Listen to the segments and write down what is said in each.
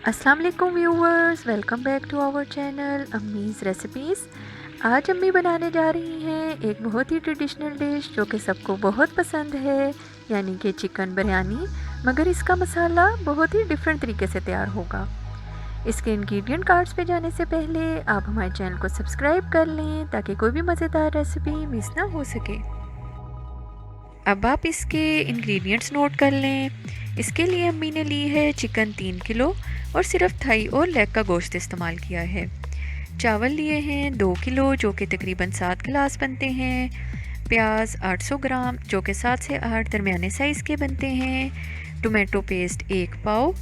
अस्सलाम वालेकुम viewers, welcome back to our channel Ammi's recipes. आज अम्मी बनाने जा रही हैं एक बहुत ही ट्रेडिशनल डिश जो कि सबको बहुत पसंद है, यानी कि चिकन बिरयानी। मगर इसका मसाला बहुत ही डिफरेंट तरीके से तैयार होगा। इसके इंग्रेडिएंट कार्ड्स पे जाने से पहले आप हमारे चैनल को सब्सक्राइब कर लें ताकि कोई भी मज़ेदार रेसिपी मिस ना हो सके। अब आप इसके इंग्रेडिएंट्स नोट कर लें। इसके लिए अम्मी ने ली है चिकन 3 किलो और सिर्फ थाई और लेग का गोश्त इस्तेमाल किया है। चावल लिए हैं 2 किलो जो कि तकरीबन 7 गिलास बनते हैं। प्याज 800 ग्राम जो कि 7 से 8 दरमियाने साइज़ के बनते हैं। टोमेटो पेस्ट 1 पाव।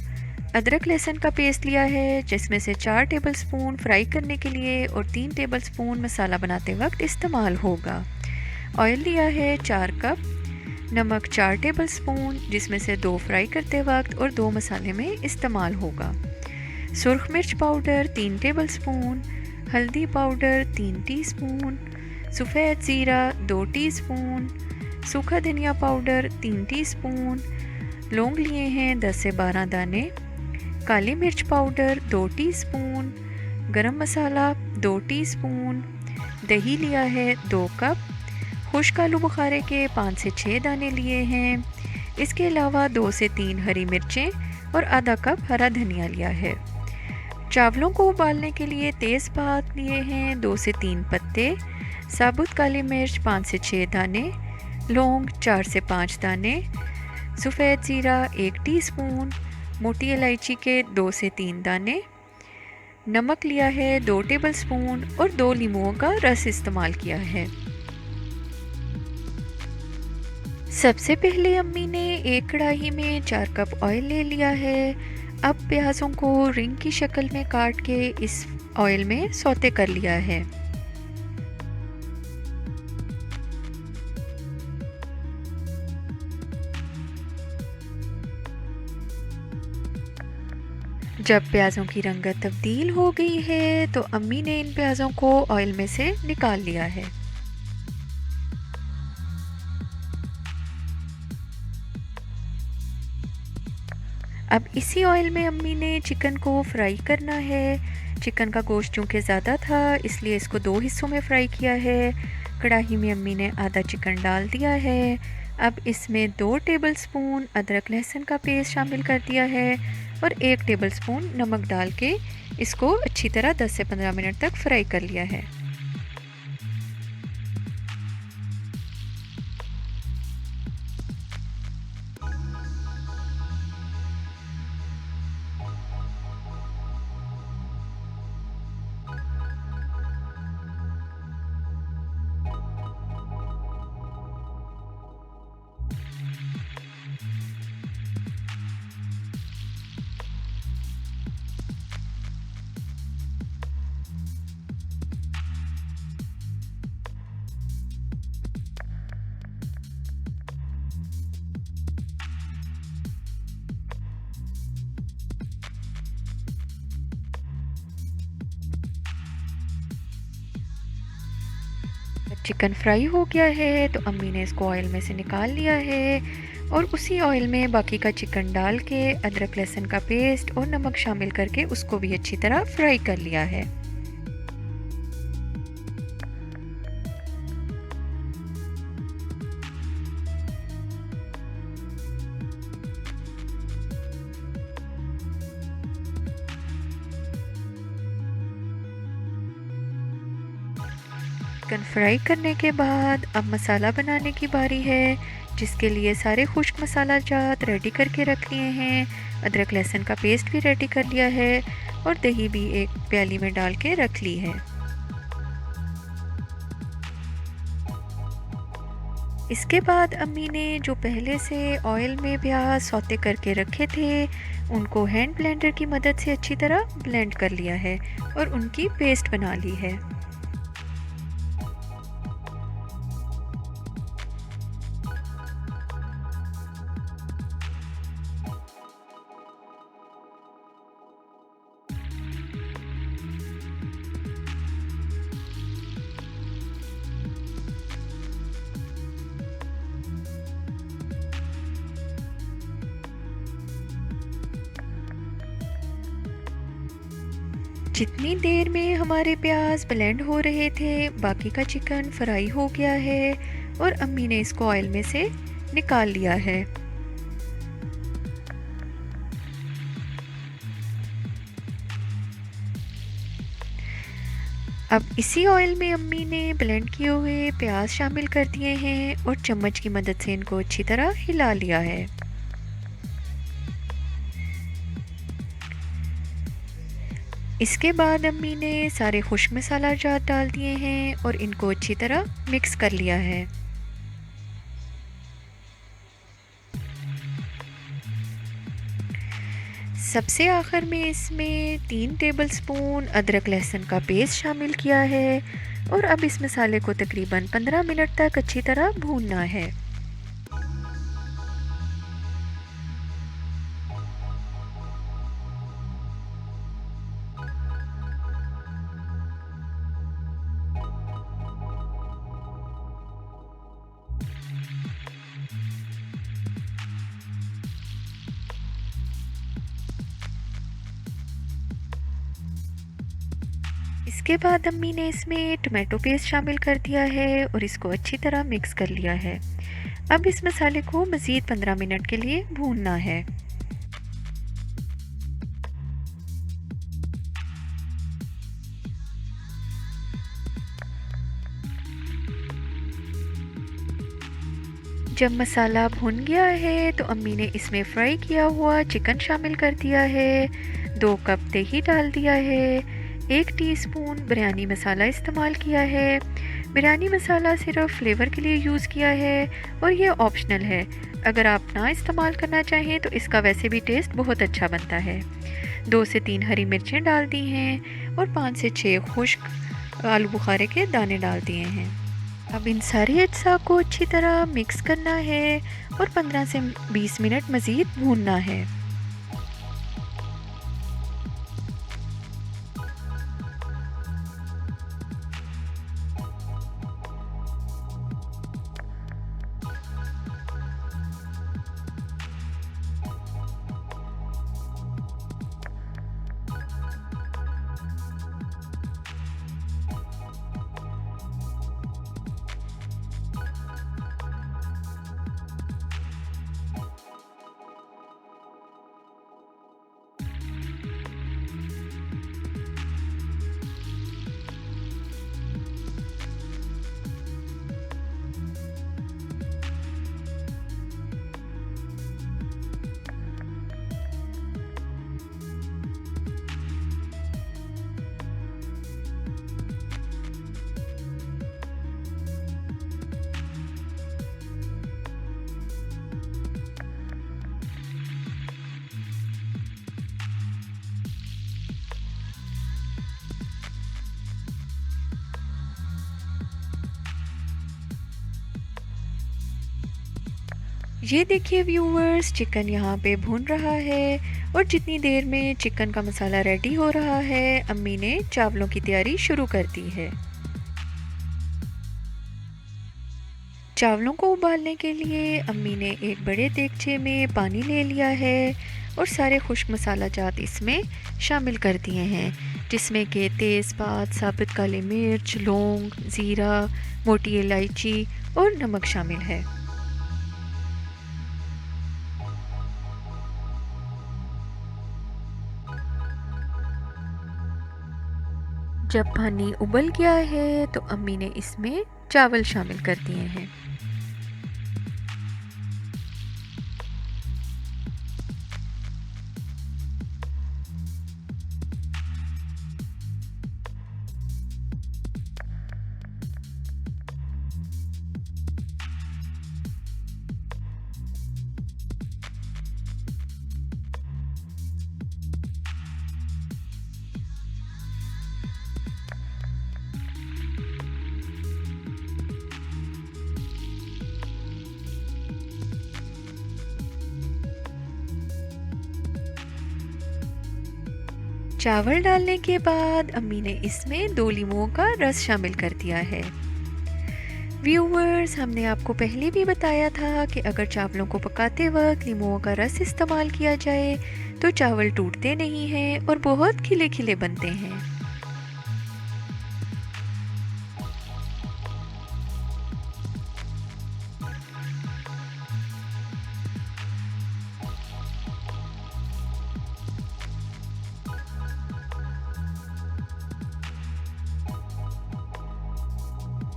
अदरक लहसुन का पेस्ट लिया है जिसमें से 4 टेबलस्पून फ्राई करने के लिए और 3 टेबलस्पून मसाला बनाते वक्त इस्तेमाल होगा। ऑयल लिया है 4 कप। नमक 4 टेबलस्पून जिसमें से 2 फ्राई करते वक्त और 2 मसाले में इस्तेमाल होगा। सुर्ख मिर्च पाउडर 3 टेबलस्पून। हल्दी पाउडर 3 टीस्पून। सफ़ेद ज़ीरा 2 टीस्पून। सूखा धनिया पाउडर 3 टीस्पून। लौंग लिए हैं 10 से 12 दाने। काली मिर्च पाउडर 2 टीस्पून। गरम मसाला 2 टीस्पून। दही लिया है 2 कप। खुश्क आलू बुखारे के 5 से 6 दाने लिए हैं। इसके अलावा 2 से 3 हरी मिर्चें और आधा कप हरा धनिया लिया है। चावलों को उबालने के लिए तेज़पात लिए हैं 2 से 3 पत्ते। साबुत काली मिर्च 5 से 6 दाने। लौंग 4 से 5 दाने। सफ़ेद ज़ीरा 1 टीस्पून। मोटी इलायची के 2 से 3 दाने। नमक लिया है 2 टेबलस्पून और 2 नींबुओं का रस इस्तेमाल किया है। सबसे पहले अम्मी ने एक कढ़ाई में 4 कप ऑयल ले लिया है। अब प्याज़ों को रिंग की शक्ल में काट के इस ऑयल में सौते कर लिया है। जब प्याज़ों की रंगत तब्दील हो गई है तो अम्मी ने इन प्याज़ों को ऑयल में से निकाल लिया है। अब इसी ऑयल में अम्मी ने चिकन को फ्राई करना है। चिकन का गोश्त चूँकि ज़्यादा था इसलिए इसको 2 हिस्सों में फ्राई किया है। कढ़ाई में अम्मी ने आधा चिकन डाल दिया है। अब इसमें 2 टेबलस्पून अदरक लहसुन का पेस्ट शामिल कर दिया है और 1 टेबलस्पून नमक डाल के इसको अच्छी तरह 10 से 15 मिनट तक फ्राई कर लिया है। चिकन फ्राई हो गया है तो अम्मी ने इसको ऑयल में से निकाल लिया है और उसी ऑयल में बाकी का चिकन डाल के अदरक लहसुन का पेस्ट और नमक शामिल करके उसको भी अच्छी तरह फ्राई कर लिया है। चिकन फ्राई करने के बाद अब मसाला बनाने की बारी है, जिसके लिए सारे खुश्क मसाला जात रेडी करके रख लिए हैं। अदरक लहसुन का पेस्ट भी रेडी कर लिया है और दही भी एक प्याली में डाल के रख ली है। इसके बाद अम्मी ने जो पहले से ऑयल में प्याज सौते करके रखे थे उनको हैंड ब्लेंडर की मदद से अच्छी तरह ब्लेंड कर लिया है और उनकी पेस्ट बना ली है। जितनी देर में हमारे प्याज ब्लेंड हो रहे थे, बाकी का चिकन फ्राई हो गया है और अम्मी ने इसको ऑयल में से निकाल लिया है। अब इसी ऑयल में अम्मी ने ब्लेंड किए हुए प्याज शामिल कर दिए हैं और चम्मच की मदद से इनको अच्छी तरह हिला लिया है। इसके बाद अम्मी ने सारे खुश्क मसाला जात डाल दिए हैं और इनको अच्छी तरह मिक्स कर लिया है। सबसे आखिर में इसमें 3 टेबलस्पून अदरक लहसुन का पेस्ट शामिल किया है और अब इस मसाले को तकरीबन 15 मिनट तक अच्छी तरह भूनना है। इसके बाद अम्मी ने इसमें टमाटो पेस्ट शामिल कर दिया है और इसको अच्छी तरह मिक्स कर लिया है। अब इस मसाले को मज़ीद 15 मिनट के लिए भूनना है। जब मसाला भुन गया है तो अम्मी ने इसमें फ्राई किया हुआ चिकन शामिल कर दिया है, 2 कप दही डाल दिया है, 1 टीस्पून बिरयानी मसाला इस्तेमाल किया है। बिरयानी मसाला सिर्फ फ्लेवर के लिए यूज़ किया है और ये ऑप्शनल है। अगर आप ना इस्तेमाल करना चाहें तो इसका वैसे भी टेस्ट बहुत अच्छा बनता है। 2 से 3 हरी मिर्चें डाल दी हैं और 5 से 6 खुश्क आलू बुखारे के दाने डाल दिए हैं। अब इन सारी अज्जा को अच्छी तरह मिक्स करना है और 15 से 20 मिनट मज़ीद भूनना है। ये देखिए व्यूअर्स, चिकन यहाँ पे भून रहा है और जितनी देर में चिकन का मसाला रेडी हो रहा है, अम्मी ने चावलों की तैयारी शुरू कर दी है। चावलों को उबालने के लिए अम्मी ने एक बड़े देगचे में पानी ले लिया है और सारे खुश्क मसाला जात इसमें शामिल कर दिए हैं, जिसमें कि तेज़पात, साबुत काली मिर्च, लौंग, ज़ीरा, मोटी इलायची और नमक शामिल है। जब पानी उबल गया है तो अम्मी ने इसमें चावल शामिल कर दिए हैं। चावल डालने के बाद अम्मी ने इसमें 2 लीमुओं का रस शामिल कर दिया है। व्यूवर्स, हमने आपको पहले भी बताया था कि अगर चावलों को पकाते वक्त नींबुओं का रस इस्तेमाल किया जाए तो चावल टूटते नहीं हैं और बहुत खिले खिले बनते हैं।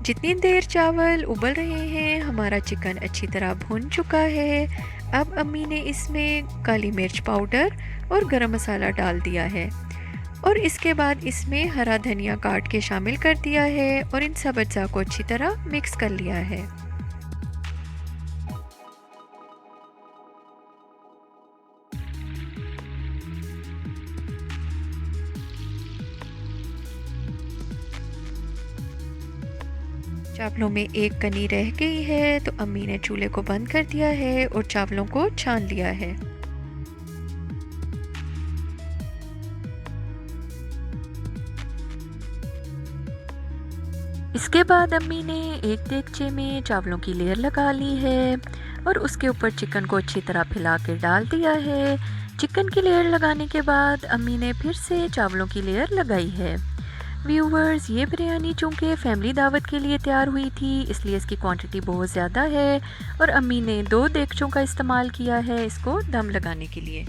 जितनी देर चावल उबल रहे हैं, हमारा चिकन अच्छी तरह भुन चुका है। अब अम्मी ने इसमें काली मिर्च पाउडर और गरम मसाला डाल दिया है और इसके बाद इसमें हरा धनिया काट के शामिल कर दिया है और इन सब अज्जा को अच्छी तरह मिक्स कर लिया है। चावलों में एक कनी रह गई है तो अम्मी ने चूल्हे को बंद कर दिया है और चावलों को छान लिया है। इसके बाद अम्मी ने एक देगचे में चावलों की लेयर लगा ली है और उसके ऊपर चिकन को अच्छी तरह फैला के डाल दिया है। चिकन की लेयर लगाने के बाद अम्मी ने फिर से चावलों की लेयर लगाई है। व्यूवर्स, ये बिरयानी चूँकि फैमिली दावत के लिए तैयार हुई थी, इसलिए इसकी क्वांटिटी बहुत ज़्यादा है और अम्मी ने 2 देगचों का इस्तेमाल किया है इसको दम लगाने के लिए।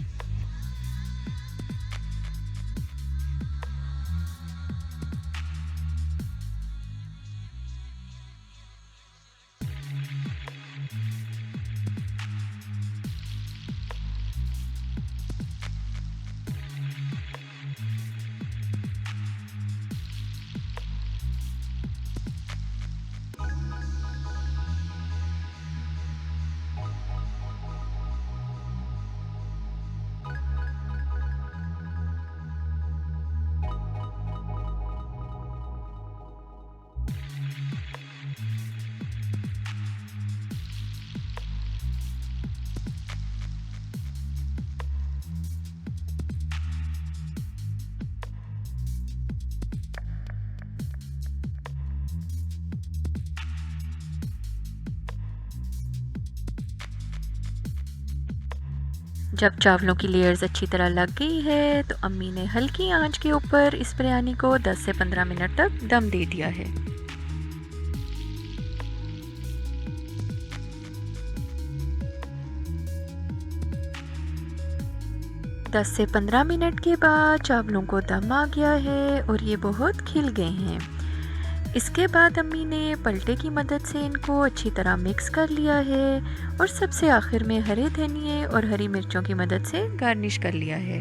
जब चावलों की लेयर्स अच्छी तरह लग गई है तो अम्मी ने हल्की आंच के ऊपर इस बिरयानी को 10 से 15 मिनट तक दम दे दिया है। दस से 15 मिनट के बाद चावलों को दम आ गया है और ये बहुत खिल गए हैं। इसके बाद अम्मी ने पलटे की मदद से इनको अच्छी तरह मिक्स कर लिया है और सबसे आखिर में हरे धनिए और हरी मिर्चों की मदद से गार्निश कर लिया है।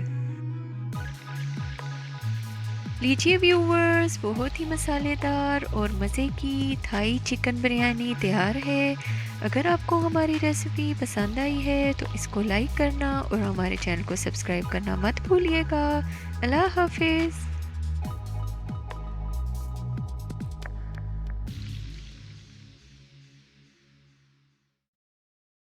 लीजिए व्यूवर्स, बहुत ही मसालेदार और मज़े की थाई चिकन बिरयानी तैयार है। अगर आपको हमारी रेसिपी पसंद आई है तो इसको लाइक करना और हमारे चैनल को सब्सक्राइब करना मत भूलिएगा। अल्लाह हाफिज़।